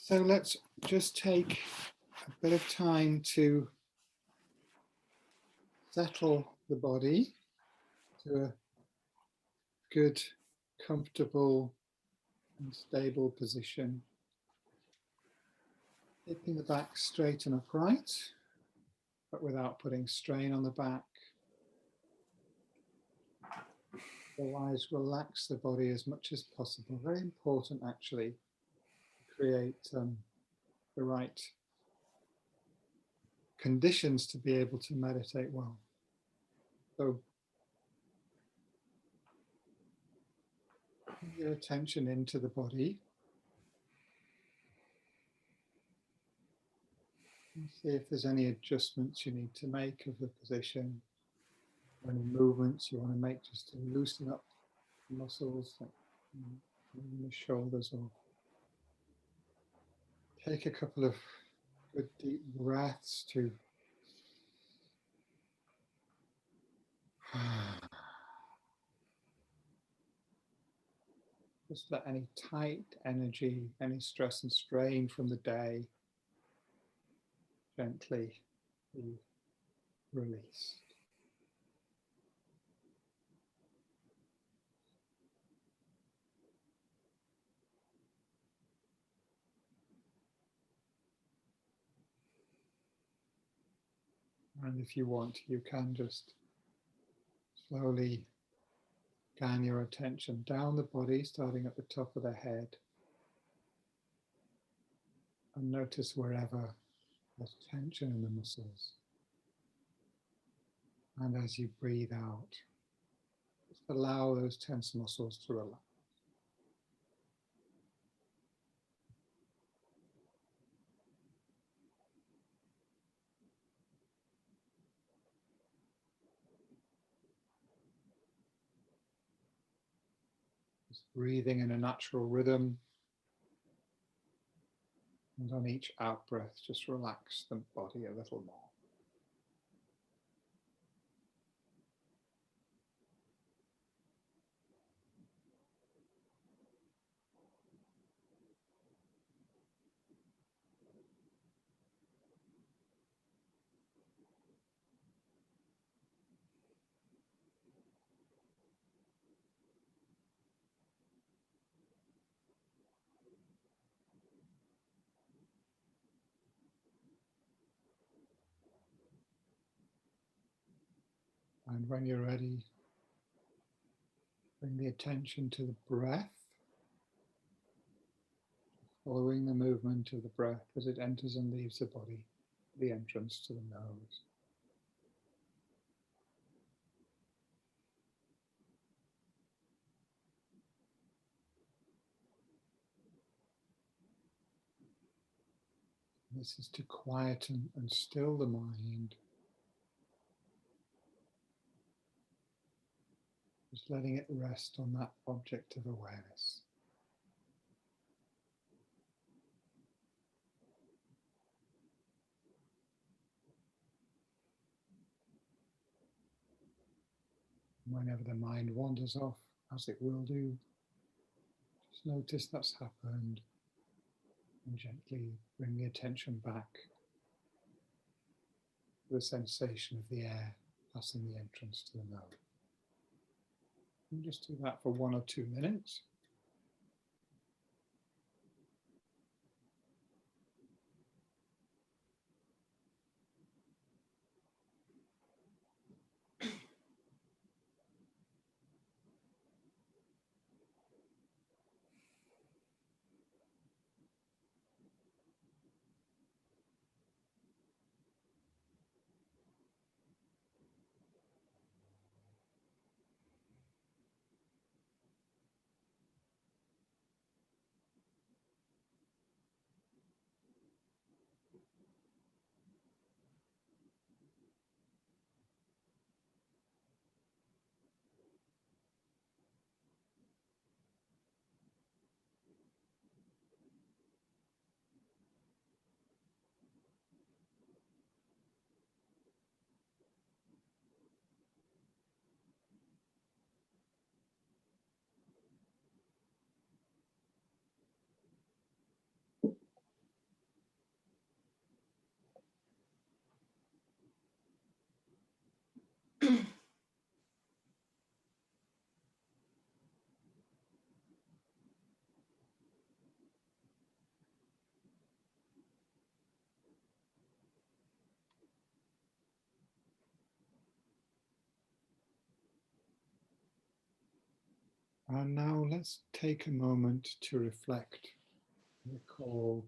So let's just take a bit of time to settle the body to a good, comfortable and stable position. Keeping the back straight and upright, but without putting strain on the back. Otherwise, relax the body as much as possible. Very important, actually, to create the right conditions to be able to meditate well. So, bring your attention into the body. And see if there's any adjustments you need to make of the position, or any movements you want to make just to loosen up the muscles, like in the shoulders, or take a couple of good deep breaths to just let any tight energy, any stress and strain from the day gently be released. And if you want, you can just slowly scan your attention down the body, starting at the top of the head. And notice wherever there's tension in the muscles. And as you breathe out, just allow those tense muscles to relax. Just breathing in a natural rhythm. And on each out breath, just relax the body a little more. And when you're ready, bring the attention to the breath, following the movement of the breath as it enters and leaves the body, the entrance to the nose. This is to quieten and still the mind. Just letting it rest on that object of awareness. Whenever the mind wanders off, as it will do, just notice that's happened and gently bring the attention back to the sensation of the air passing the entrance to the nose. And just do that for 1 or 2 minutes. And now let's take a moment to reflect, recall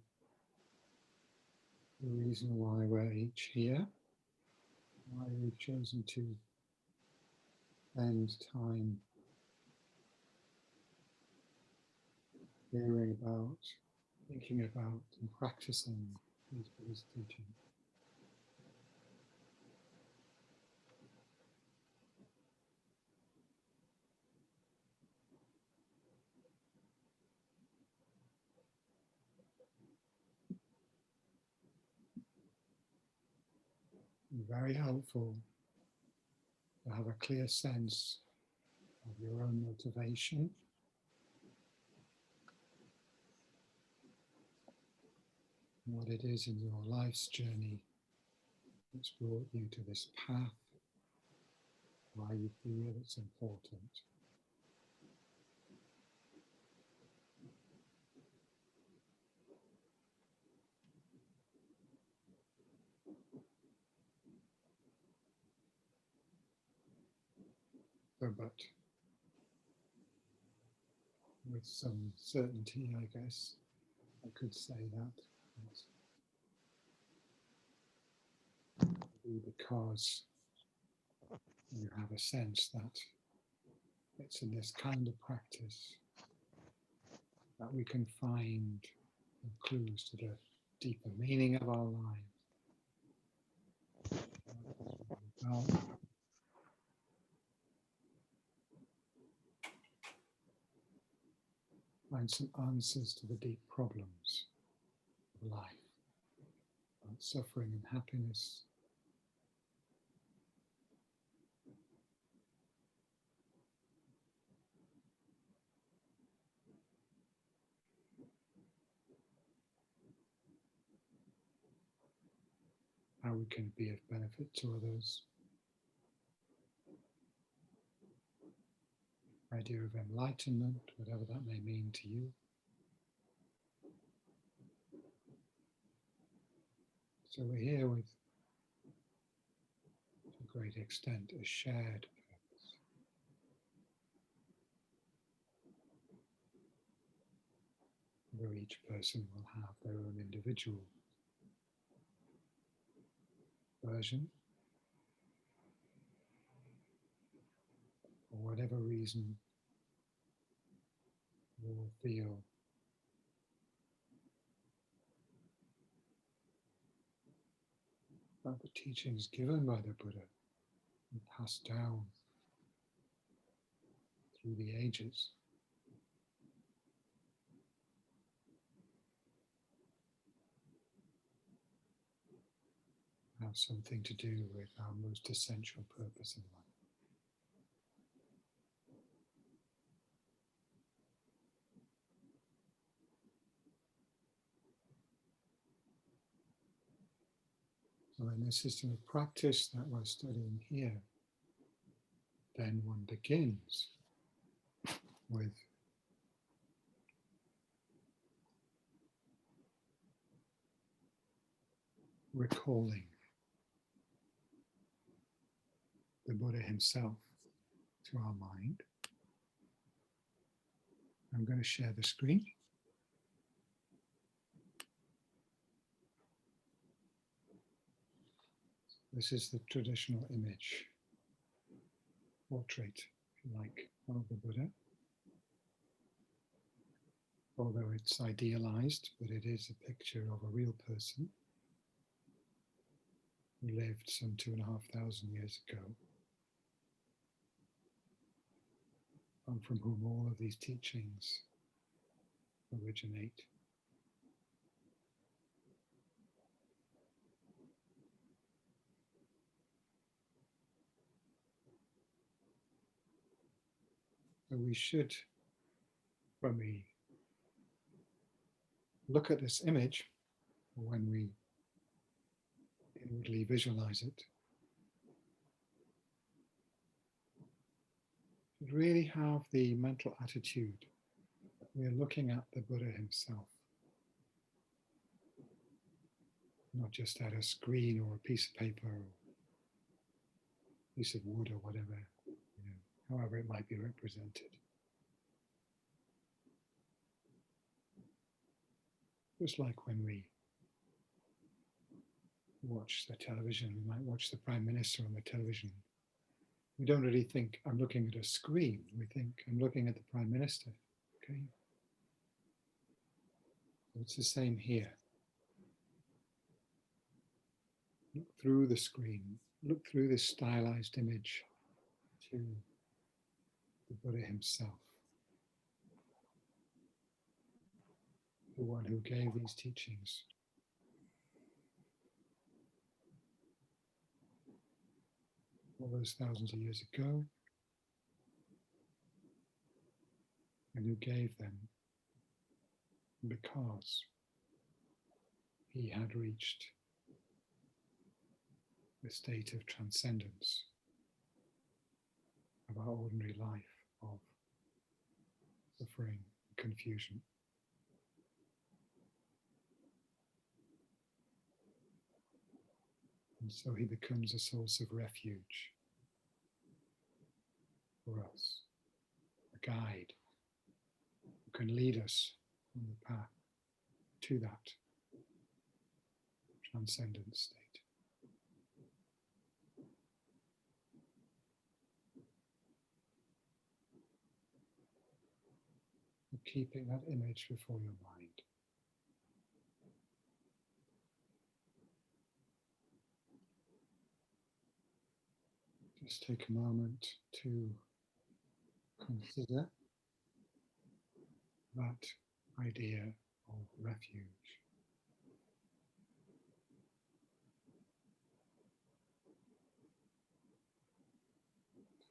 the reason why we're each here, why we've chosen to spend time hearing about, thinking about, and practicing these Buddhist teachings. Very helpful to have a clear sense of your own motivation, what it is in your life's journey that's brought you to this path, why you feel it's important. So, but with some certainty, I guess, I could say that it's because you have a sense that it's in this kind of practice that we can find clues to the deeper meaning of our lives. Find some answers to the deep problems of life, about suffering and happiness. How we can be of benefit to others. Idea of enlightenment, whatever that may mean to you. So we're here with, to a great extent, a shared purpose. Where each person will have their own individual version, for whatever reason you will feel that the teachings given by the Buddha and passed down through the ages have something to do with our most essential purpose in life. So in the system of practice that we're studying here, then one begins with recalling the Buddha himself to our mind. I'm going to share the screen. This is the traditional image, portrait, if you like, of the Buddha. Although it's idealized, but it is a picture of a real person who lived some 2,500 years ago, and from whom all of these teachings originate. So we should, when we look at this image, or when we inwardly visualize it, should really have the mental attitude that we're looking at the Buddha himself, not just at a screen or a piece of paper or a piece of wood or whatever, however it might be represented. Just like when we watch the television, we might watch the Prime Minister on the television. We don't really think, I'm looking at a screen. We think, I'm looking at the Prime Minister. Okay. It's the same here. Look through the screen, look through this stylized image to the Buddha himself, the one who gave these teachings. All those thousands of years ago, and who gave them because he had reached the state of transcendence of our ordinary life of suffering and confusion. And so he becomes a source of refuge for us, a guide who can lead us on the path to that transcendent state. And keeping that image before your mind. Just take a moment to consider that idea of refuge.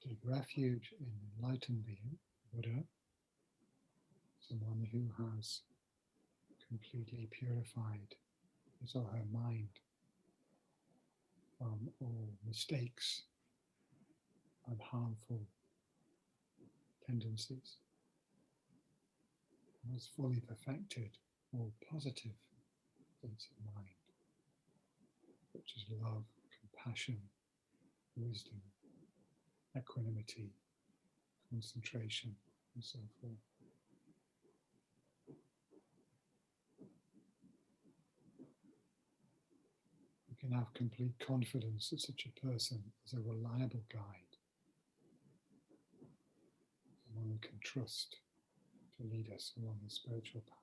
Take refuge in enlightened being, Buddha, someone who has completely purified his or her mind from all mistakes and harmful tendencies, and has fully perfected all positive states of mind, such as love, compassion, wisdom, equanimity, concentration, and so forth. We can have complete confidence that such a person is a reliable guide, someone we can trust to lead us along the spiritual path.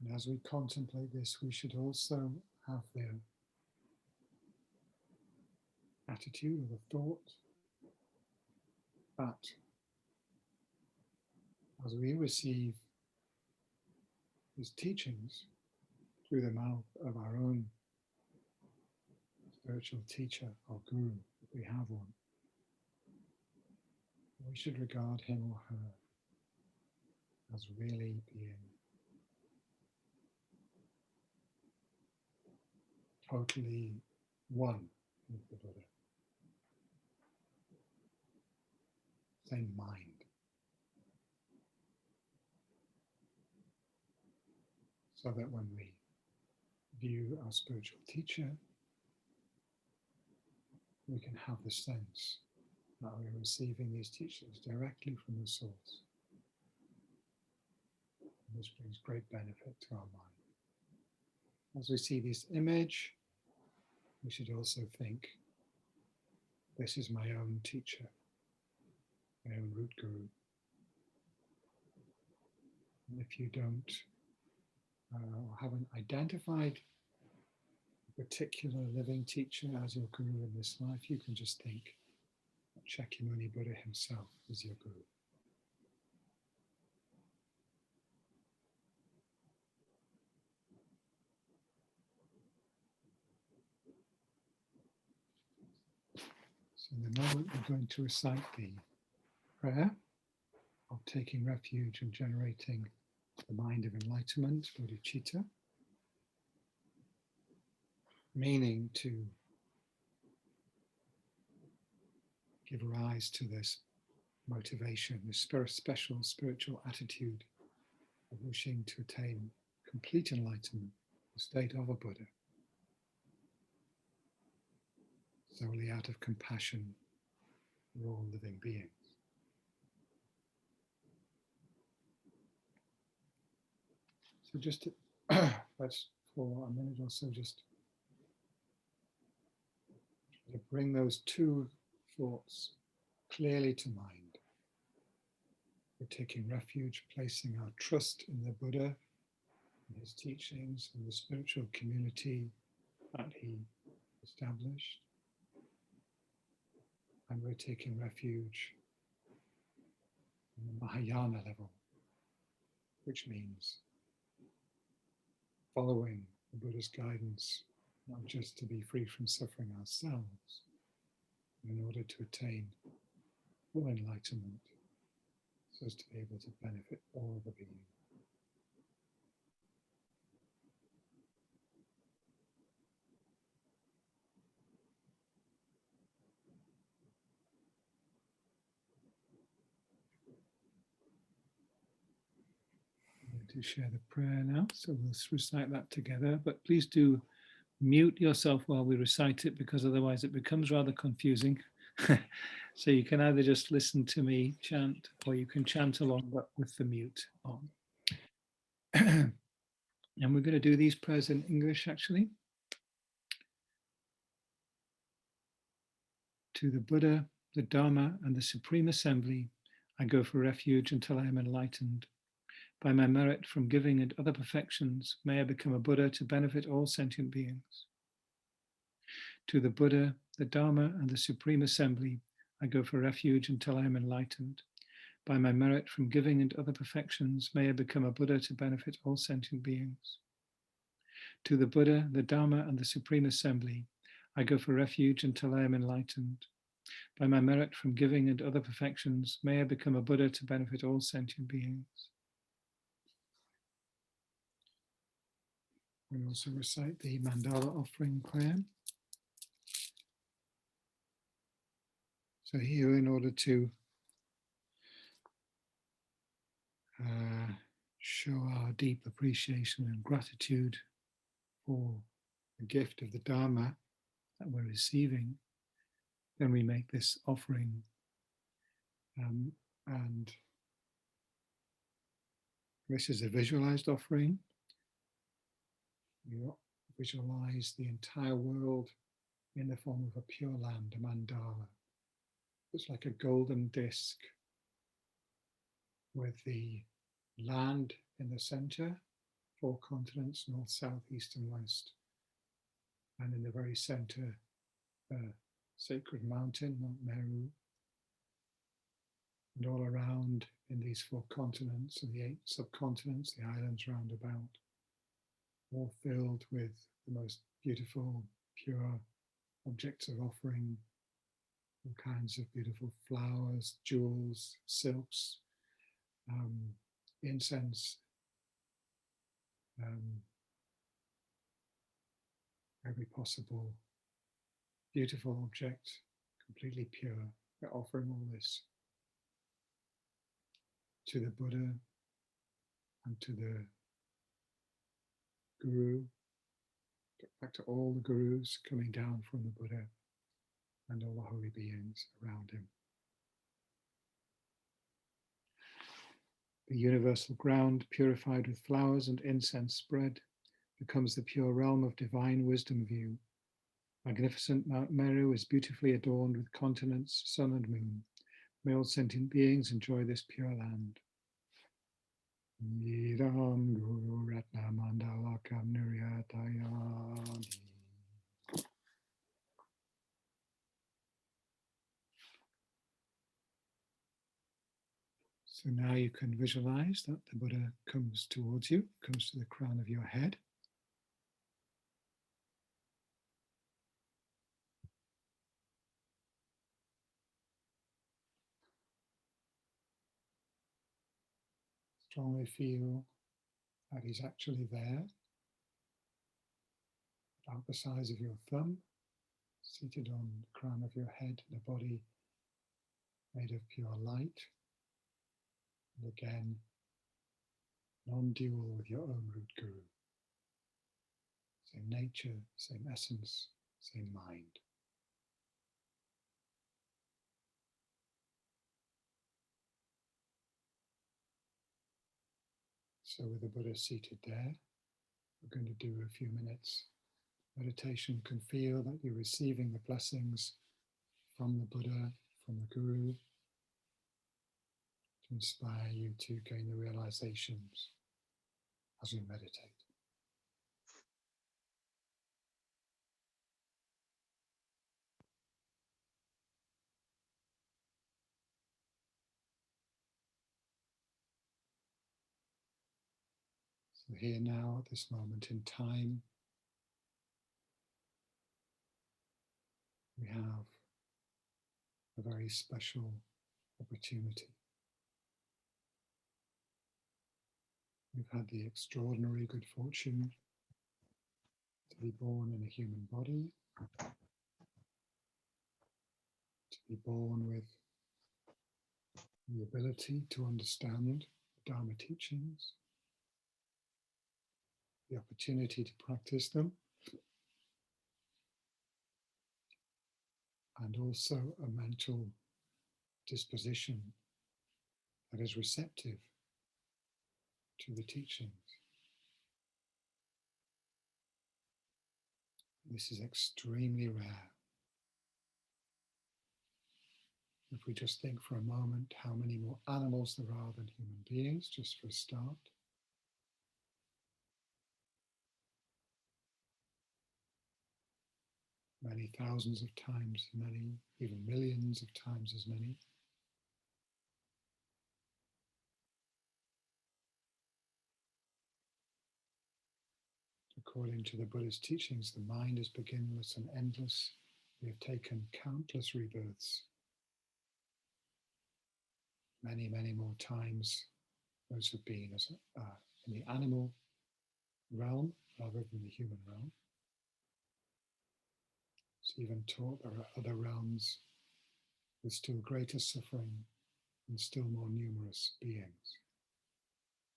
And as we contemplate this, we should also have the attitude or the thought that as we receive his teachings through the mouth of our own spiritual teacher or guru, if we have one, we should regard him or her as really being totally one with the Buddha. Same mind. So that when we view our spiritual teacher, we can have the sense that we're receiving these teachings directly from the source. And this brings great benefit to our mind. As we see this image, we should also think, this is my own teacher, my own root guru. And if you don't or haven't identified a particular living teacher as your guru in this life, you can just think that Shakyamuni Buddha himself is your guru. So in the moment we're going to recite the prayer of taking refuge and generating the mind of enlightenment, bodhicitta, meaning to give rise to this motivation, this special spiritual attitude of wishing to attain complete enlightenment, the state of a Buddha, solely out of compassion for all living beings. So just to, let's for a minute or so just to bring those two thoughts clearly to mind. We're taking refuge, placing our trust in the Buddha, in his teachings, and the spiritual community that he established. And we're taking refuge on the Mahayana level, which means following the Buddha's guidance, not just to be free from suffering ourselves, but in order to attain full enlightenment, so as to be able to benefit all the beings. I'm going to share the prayer now, so we'll recite that together, but please do mute yourself while we recite it, because otherwise it becomes rather confusing. So you can either just listen to me chant, or you can chant along but with the mute on. And we're going to do these prayers in English, actually. To the Buddha, the Dharma, and the Supreme Assembly, I go for refuge until I am enlightened. By my merit from giving and other perfections, may I become a Buddha to benefit all sentient beings. To the Buddha, the Dharma, and the Supreme Assembly, I go for refuge until I am enlightened. By my merit from giving and other perfections, may I become a Buddha to benefit all sentient beings. To the Buddha, the Dharma, and the Supreme Assembly, I go for refuge until I am enlightened. By my merit from giving and other perfections, may I become a Buddha to benefit all sentient beings. We also recite the mandala offering prayer. So here, in order to show our deep appreciation and gratitude for the gift of the Dharma that we're receiving, then we make this offering. And this is a visualized offering. We visualize the entire world in the form of a pure land, a mandala. It's like a golden disc with the land in the center, 4 continents, north, south, east, and west. And in the very center, a sacred mountain, Mount Meru. And all around in these 4 continents and the 8 subcontinents, the islands round about, all filled with the most beautiful, pure objects of offering, all kinds of beautiful flowers, jewels, silks, incense, every possible beautiful object, completely pure. We're offering all this to the Buddha and to the Guru, back to all the Gurus coming down from the Buddha and all the holy beings around him. The universal ground, purified with flowers and incense spread, becomes the pure realm of divine wisdom view. Magnificent Mount Meru is beautifully adorned with continents, sun and moon. May all sentient beings enjoy this pure land. Nidam Guru Ratna Mandalakam Niryatayami. So now you can visualize that the Buddha comes towards you, comes to the crown of your head. Strongly feel that he's actually there, about the size of your thumb, seated on the crown of your head in a body made of pure light. And again, non-dual with your own root guru. Same nature, same essence, same mind. So with the Buddha seated there, we're going to do a few minutes meditation. You can feel that you're receiving the blessings from the Buddha, from the Guru, to inspire you to gain the realizations as we meditate. So here now, at this moment in time, we have a very special opportunity. We've had the extraordinary good fortune to be born in a human body, to be born with the ability to understand Dharma teachings, the opportunity to practice them, and also a mental disposition that is receptive to the teachings. This is extremely rare. If we just think for a moment how many more animals there are than human beings, just for a start. Many thousands of times as many, even millions of times as many. According to the Buddha's teachings, the mind is beginningless and endless. We have taken countless rebirths, many, many more times those have been as in the animal realm rather than the human realm. It's even taught there are other realms with still greater suffering and still more numerous beings.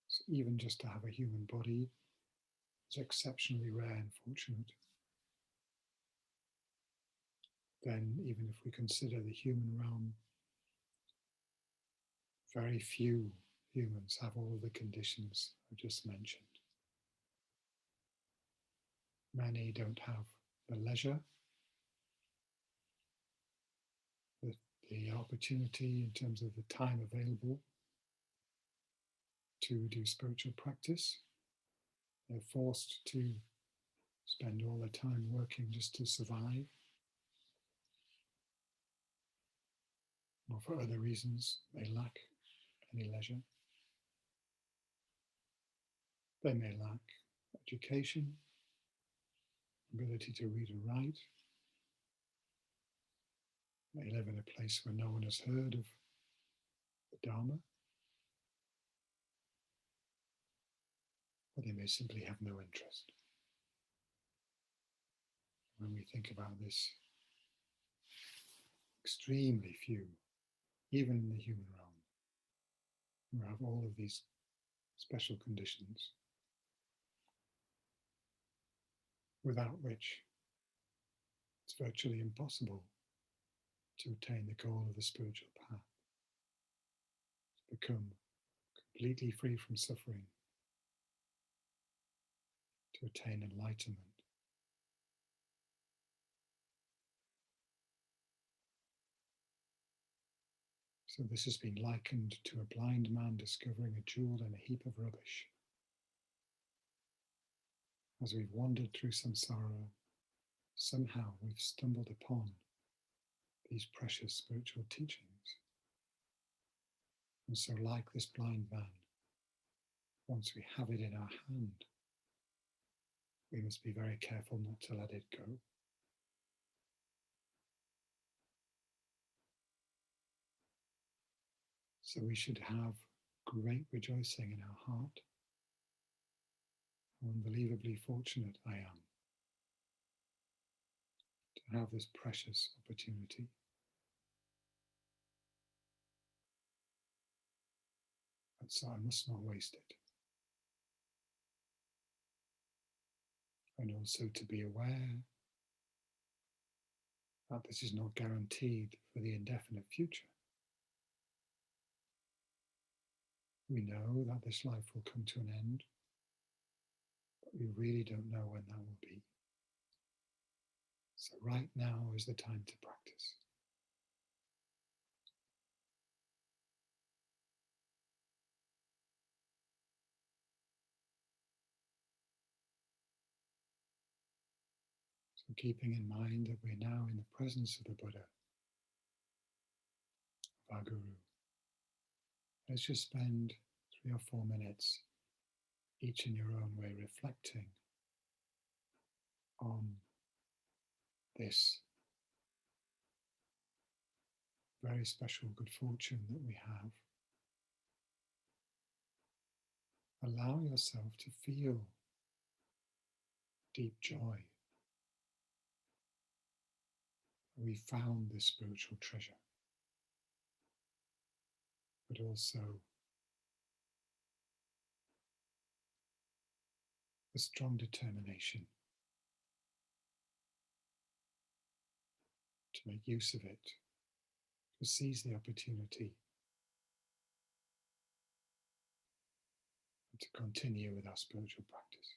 So even just to have a human body is exceptionally rare and fortunate. Then even if we consider the human realm, very few humans have all of the conditions I just mentioned. Many don't have the leisure, the opportunity in terms of the time available to do spiritual practice. They're forced to spend all their time working just to survive, or for other reasons, they lack any leisure. They may lack education, ability to read and write. They live in a place where no one has heard of the Dharma, or they may simply have no interest. When we think about this, extremely few, even in the human realm, who have all of these special conditions, without which it's virtually impossible to attain the goal of the spiritual path, to become completely free from suffering, to attain enlightenment. So this has been likened to a blind man discovering a jewel in a heap of rubbish. As we've wandered through samsara, somehow we've stumbled upon these precious spiritual teachings. And so like this blind man, once we have it in our hand, we must be very careful not to let it go. So we should have great rejoicing in our heart. How unbelievably fortunate I am to have this precious opportunity. And so I must not waste it. And also to be aware that this is not guaranteed for the indefinite future. We know that this life will come to an end, but we really don't know when that will be. So right now is the time to practice. So keeping in mind that we're now in the presence of the Buddha, of our Guru, let's just spend 3 or 4 minutes, each in your own way, reflecting on this very special good fortune that we have. Allow yourself to feel deep joy. We found this spiritual treasure, but also a strong determination to make use of it, to seize the opportunity, and to continue with our spiritual practice.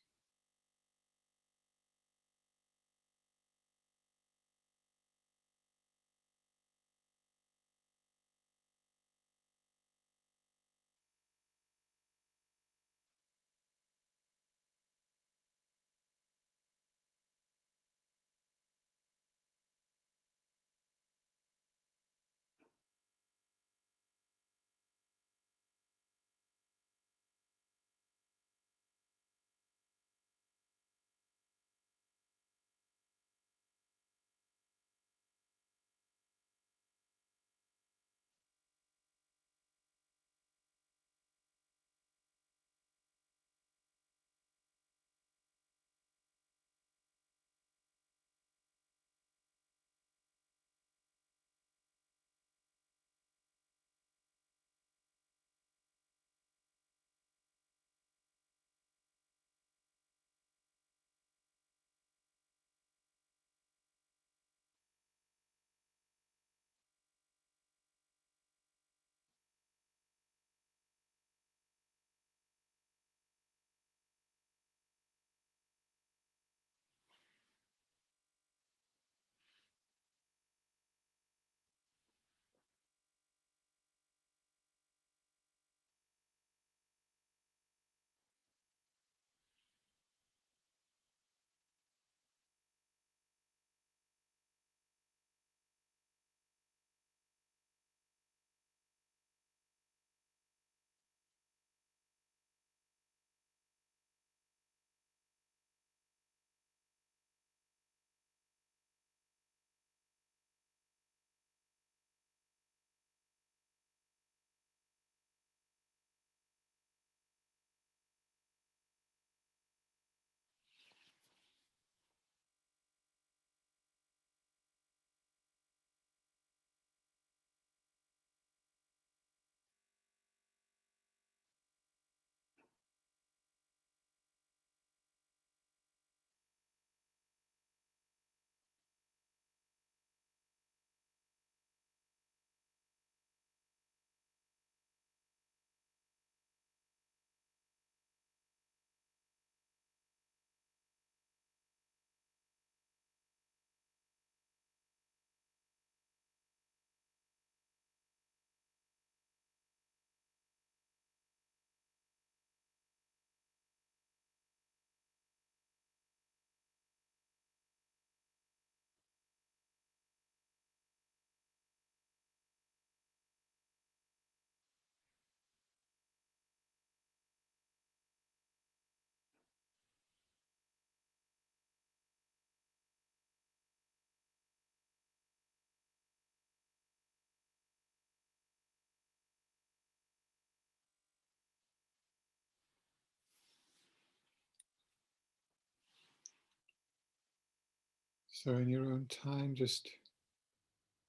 So in your own time, just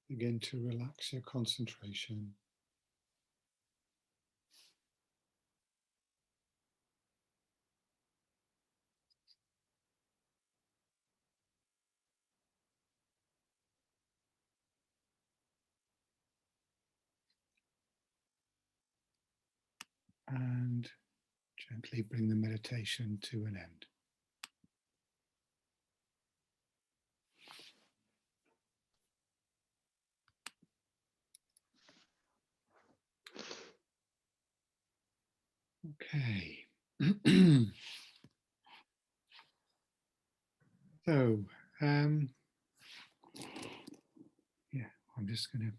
begin to relax your concentration. and gently bring the meditation to an end. Okay. So, yeah, I'm just going to